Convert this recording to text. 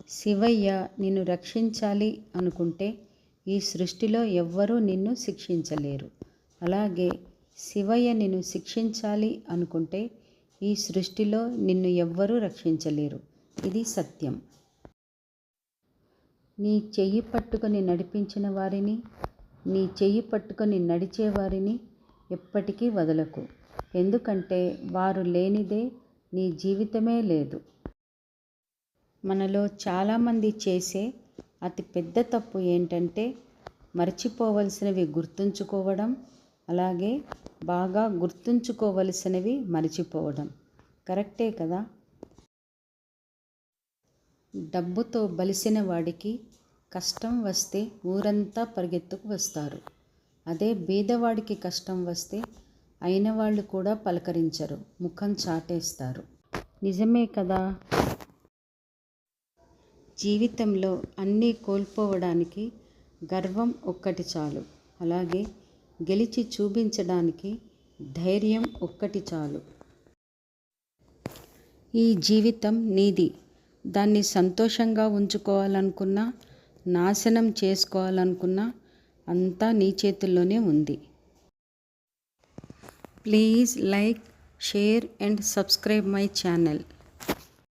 శివయ్య నిన్ను రక్షించాలి అనుకుంటే ఈ సృష్టిలో ఎవ్వరూ నిన్ను శిక్షించలేరు. అలాగే శివయ్య నిన్ను శిక్షించాలి అనుకుంటే ఈ సృష్టిలో నిన్ను ఎవ్వరూ రక్షించలేరు. ఇది సత్యం. నీ చెయ్యి పట్టుకొని నడిపించిన వారిని, నీ చెయ్యి పట్టుకొని నడిచేవారిని ఎప్పటికీ వదలకు. ఎందుకంటే వారు లేనిదే నీ జీవితమే లేదు. మనలో చాలామంది చేసే అతి పెద్ద తప్పు ఏంటంటే మర్చిపోవలసినవి గుర్తుంచుకోవడం, అలాగే బాగా గుర్తుంచుకోవలసినవి మర్చిపోవడం. కరెక్టే కదా? డబ్బుతో బలిసిన వాడికి కష్టం వస్తే ఊరంతా పరిగెత్తుకు వస్తారు. అదే బీదవాడికి కష్టం వస్తే అయిన వాళ్ళు కూడా పలకరించరు, ముఖం చాటేస్తారు. నిజమే కదా? జీవితంలో అన్నీ కోల్పోవడానికి గర్వం ఒక్కటి చాలు. అలాగే గెలిచి చూపించడానికి ధైర్యం ఒక్కటి చాలు. ఈ జీవితం నీది. దాన్ని సంతోషంగా ఉంచుకోవాలనుకున్నా, నాశనం చేసుకోవాలనుకున్నా అంతా నీ చేతుల్లోనే ఉంది. Please like, share and subscribe my channel.